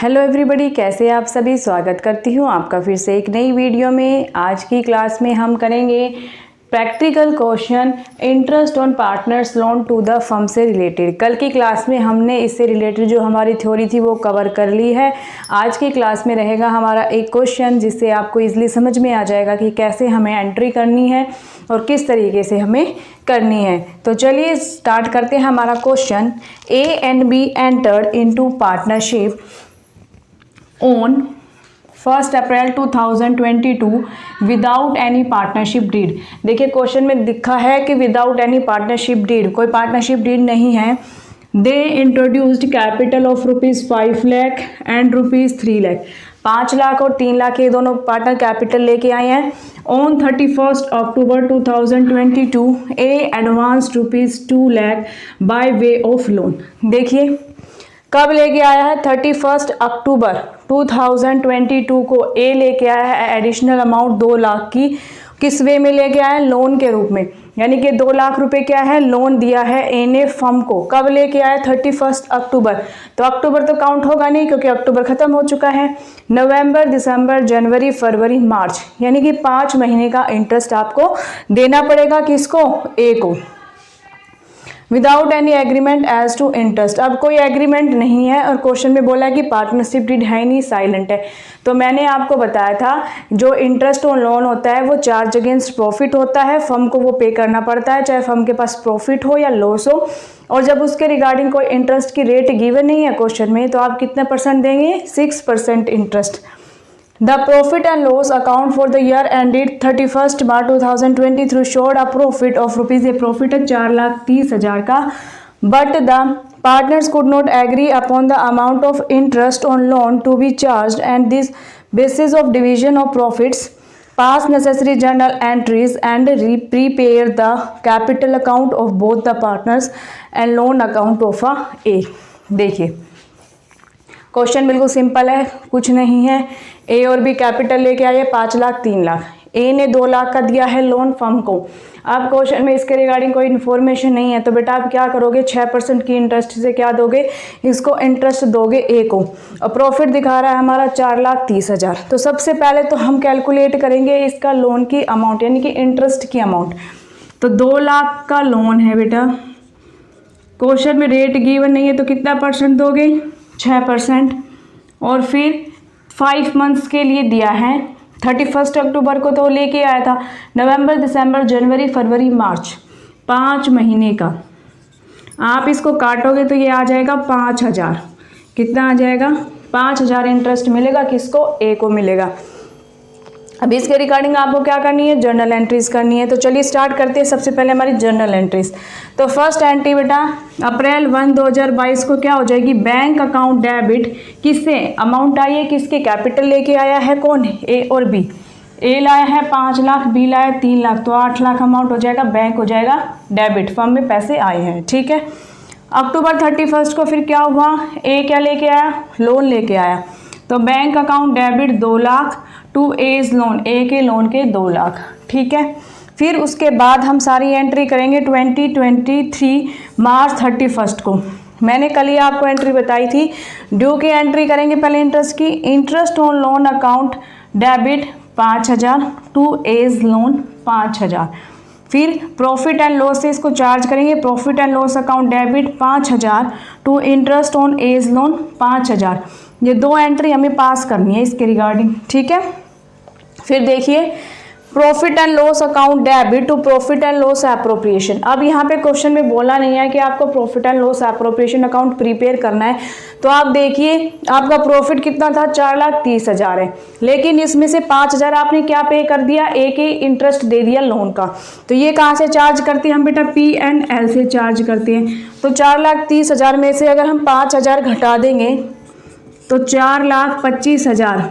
Hello everybody, कैसे आप सभी। स्वागत करती हूँ आपका फिर से एक नई वीडियो में। आज की क्लास में हम करेंगे practical question interest on partners loan to the firm से रिलेटेड। कल की क्लास में हमने इससे रिलेटेड जो हमारी थ्योरी थी वो कवर कर ली है। आज की क्लास में रहेगा हमारा एक क्वेश्चन जिससे आपको इजीली समझ में आ जाएगा कि कैसे हमें एंट्री करनी है और किस तरीके से हमें करनी है। तो चलिए स्टार्ट करते हैं हमारा question. A and B entered into partnership on 1 April 2022 without any partnership deed. देखिए क्वेश्चन में लिखा है कि विदाउट एनी पार्टनरशिप डीड, कोई पार्टनरशिप डीड नहीं है। They introduced capital of ₹5 lakh and ₹3 lakh. 5 lakh और 3 लाख ये दोनों पार्टनर कैपिटल लेके आए हैं। On 31 October 2022 A advance ₹2 lakh by way of loan. देखिए कब लेके आया है, 31 अक्टूबर 2022 को ए लेके आया है एडिशनल अमाउंट 2 लाख की। किस वे में लेके आया है, लोन के रूप में, यानी कि 2 लाख रुपए क्या है, लोन दिया है ए ने फर्म को। कब लेके आया, 31 अक्टूबर। तो अक्टूबर तो काउंट होगा नहीं क्योंकि अक्टूबर खत्म हो चुका है। नवंबर, दिसंबर, जनवरी, फरवरी, मार्च, यानी कि 5 महीने का इंटरेस्ट आपको देना पड़ेगा। किसको, ए को। Without any agreement as to interest. अब कोई एग्रीमेंट नहीं है और क्वेश्चन में बोला कि पार्टनरशिप डीड है नहीं, साइलेंट है। तो मैंने आपको बताया था जो इंटरेस्ट ऑन लोन होता है वो चार्ज अगेंस्ट प्रॉफिट होता है। फर्म को वो पे करना पड़ता है चाहे फर्म के पास प्रॉफिट हो या लॉस हो। और जब उसके रिगार्डिंग कोई इंटरेस्ट की रेट गिवन नहीं है क्वेश्चन में, तो आप कितना परसेंट देंगे, 6% interest. The profit and loss account for the year ended 31st March 2023 showed a profit of rupees, ये profit है 4,30,000 का, but the partners could not agree upon the amount of interest on loan to be charged and this basis of division of profits pass necessary journal entries and prepare the capital account of both the partners and loan account of A। देखिए question बिल्कुल simple है, कुछ नहीं है। ए और B capital लेके आए 5 लाख 3 लाख। ए ने 2 लाख का दिया है लोन फर्म को। अब क्वेश्चन में इसके रिगार्डिंग कोई इन्फॉर्मेशन नहीं है, तो बेटा आप क्या करोगे, 6% की इंटरेस्ट से क्या दोगे, इसको इंटरेस्ट दोगे ए को। और प्रॉफिट दिखा रहा है हमारा 4,30,000। तो सबसे पहले तो हम कैलकुलेट करेंगे इसका लोन की अमाउंट, यानी कि इंटरेस्ट की अमाउंट। तो 2 लाख का लोन है बेटा, क्वेश्चन में रेट गिवन नहीं है तो कितना परसेंट दोगे, 6%। और फिर 5 मंथ्स के लिए दिया है। 31 अक्टूबर को तो लेके आया था, नवंबर, दिसंबर, जनवरी, फरवरी, मार्च, 5 महीने का। आप इसको काटोगे तो ये आ जाएगा 5,000। कितना आ जाएगा, 5,000 इंटरेस्ट मिलेगा। किसको, ए को मिलेगा। अब इसके रिगार्डिंग आपको क्या करनी है, जर्नल एंट्रीज करनी है। तो चलिए स्टार्ट करते हैं। सबसे पहले हमारी जर्नल एंट्रीज। तो फर्स्ट एंट्री बेटा अप्रैल 1, 2022 को क्या हो जाएगी, बैंक अकाउंट डेबिट। किससे अमाउंट आई है, किसके कैपिटल लेके आया है, कौन, ए और बी। ए लाया है 5 लाख, बी लाया 3 लाख, तो 8 लाख अमाउंट हो जाएगा, बैंक हो जाएगा डेबिट, फर्म में पैसे आए हैं। ठीक है। अक्टूबर 31 को फिर क्या हुआ, ए क्या लेके आया, लोन लेके आया। तो bank account debit 2 lakh to as loan, ए के लोन के 2 लाख। ठीक है। फिर उसके बाद हम सारी एंट्री करेंगे 2023 मार्च 31 को। मैंने कल ही आपको एंट्री बताई थी, ड्यू की एंट्री करेंगे पहले इंटरेस्ट की। Interest on loan account debit 5,000 to as loan 5,000। फिर प्रॉफिट एंड लॉस से इसको चार्ज करेंगे। Profit and loss account debit 5,000 to interest on A's loan 5,000। ये 2 एंट्री हमें पास करनी है इसके रिगार्डिंग। ठीक है। फिर देखिए profit and loss account debit to profit and loss appropriation. अब यहाँ पे क्वेश्चन में बोला नहीं है कि आपको profit and loss appropriation account prepare करना है। तो आप देखिए आपका प्रॉफिट कितना था, 4,30,000 है, लेकिन इसमें से 5,000 आपने क्या पे कर दिया, एक ही इंटरेस्ट दे दिया लोन का। तो ये कहाँ से चार्ज करते हैं हम बेटा, P&L से चार्ज करते हैं। तो 4,30,000 में से अगर हम 5,000 घटा देंगे तो 4,25,000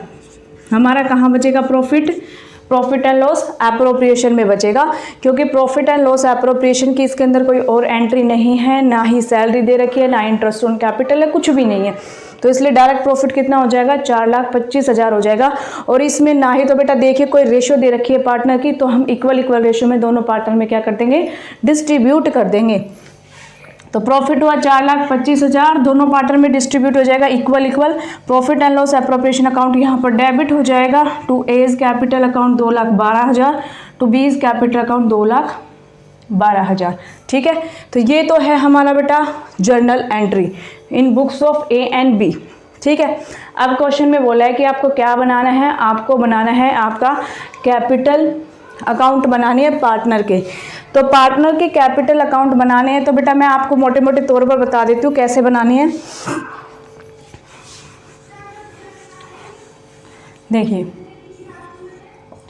हमारा कहाँ बचेगा, प्रॉफिट एंड लॉस एप्रोप्रिएशन में बचेगा। क्योंकि प्रॉफिट एंड लॉस एप्रोप्रिएशन की इसके अंदर कोई और एंट्री नहीं है, ना ही सैलरी दे रखी है, ना इंटरेस्ट ऑन कैपिटल है, कुछ भी नहीं है। तो इसलिए डायरेक्ट प्रॉफिट कितना हो जाएगा, 4,25,000 हो जाएगा। और इसमें ना ही तो बेटा देखिए कोई रेशो दे रखी है पार्टनर की, तो हम इक्वल रेशो में दोनों पार्टनर में क्या कर देंगे, डिस्ट्रीब्यूट कर देंगे। तो प्रॉफिट हुआ 4,25,000, दोनों पार्टनर में डिस्ट्रीब्यूट हो जाएगा equal equal. Profit and loss appropriation account यहाँ पर डेबिट हो जाएगा to A's capital account 2,12,000, to B's capital account 2,12,000। ठीक है, तो ये तो है हमारा बेटा journal entry in books of A and B. ठीक है, अब क्वेश्चन में बोला है कि आपको क्या बनाना है, आपको बनाना है आपका कैपिटल अकाउंट बनानी है पार्टनर के। तो पार्टनर के कैपिटल अकाउंट बनाने हैं, तो बेटा मैं आपको मोटे मोटे तौर पर बता देती हूँ कैसे बनानी है। देखिए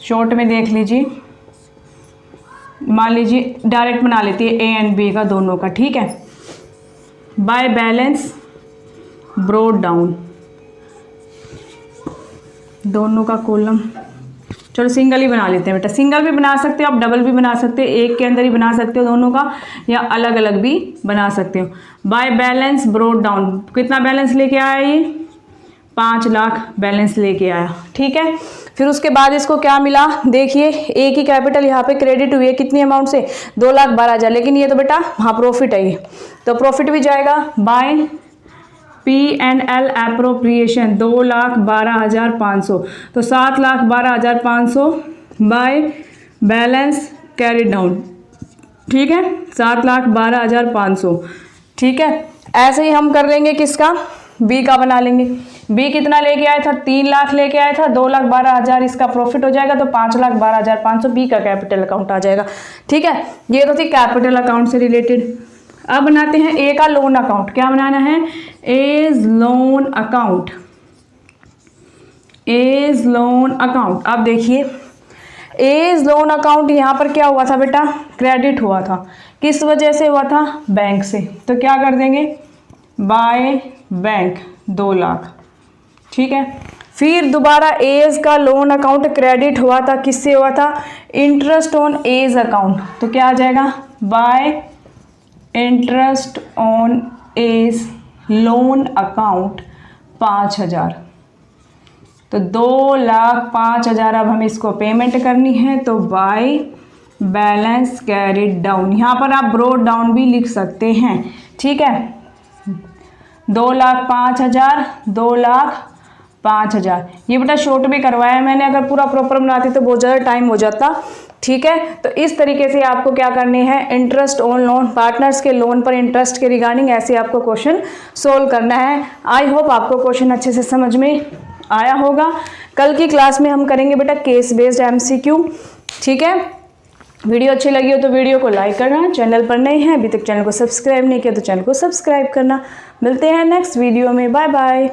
शॉर्ट में देख लीजिए, मान लीजिए डायरेक्ट बना लेती है ए एंड बी का दोनों का। ठीक है, बाय बैलेंस ब्रोड डाउन, दोनों का कॉलम, चलो सिंगल ही बना लेते हैं बेटा। सिंगल भी बना सकते हो आप, डबल भी बना सकते हो, एक के अंदर ही बना सकते हो दोनों का, या अलग अलग भी बना सकते हो। बाय बैलेंस ब्रोड डाउन, कितना बैलेंस लेके आया ये, 5 लाख बैलेंस लेके आया। ठीक है, फिर उसके बाद इसको क्या मिला, देखिए ए की कैपिटल यहाँ पे क्रेडिट हुई है कितनी अमाउंट से, 2,12,000, लेकिन ये तो बेटा हाँ प्रॉफिट है ये, तो प्रॉफिट भी जाएगा बाय P&L एप्रोप्रिएशन 2,12,500, तो 7,12,500 बाय बैलेंस कैरी डाउन। ठीक है, 7,12,500। ठीक है, ऐसे ही हम कर लेंगे किसका, बी का बना लेंगे। बी कितना लेके आया था, 3 लाख लेके आया था, 2,12,000 इसका प्रॉफिट हो जाएगा, तो 5,12,500 बी का कैपिटल अकाउंट आ जाएगा। ठीक है, ये तो थी कैपिटल अकाउंट से रिलेटेड। अब बनाते हैं ए का लोन अकाउंट। क्या बनाना है, A's loan account, A's loan account. अब देखिए एज लोन अकाउंट यहाँ पर क्या हुआ था बेटा, क्रेडिट हुआ था, किस वजह से हुआ था, बैंक से, तो क्या कर देंगे बाय बैंक 2 लाख। ठीक है, फिर दोबारा एज का लोन अकाउंट क्रेडिट हुआ था, किससे हुआ था, इंटरेस्ट ऑन एज अकाउंट, तो क्या आ जाएगा by interest on A's loan account 5,000, तो 2,05,000 अब हमें इसको पेमेंट करनी है, तो बाय बैलेंस कैरिड डाउन, यहाँ पर आप ब्रोड डाउन भी लिख सकते हैं। ठीक है, 2,05,000, 2,05,000, ये बेटा शॉर्ट भी करवाया मैंने, अगर पूरा प्रॉपर बनाती तो बहुत ज़्यादा टाइम हो जाता। ठीक है, तो इस तरीके से आपको क्या करनी है, इंटरेस्ट ऑन लोन, पार्टनर्स के लोन पर इंटरेस्ट के रिगार्डिंग ऐसे आपको क्वेश्चन सोल्व करना है। आई होप आपको क्वेश्चन अच्छे से समझ में आया होगा। कल की क्लास में हम करेंगे बेटा केस बेस्ड MCQ। ठीक है, वीडियो अच्छी लगी हो तो वीडियो को लाइक करना, चैनल पर नए हैं अभी तक चैनल को सब्सक्राइब नहीं किया तो चैनल को सब्सक्राइब करना। मिलते हैं नेक्स्ट वीडियो में, बाय बाय।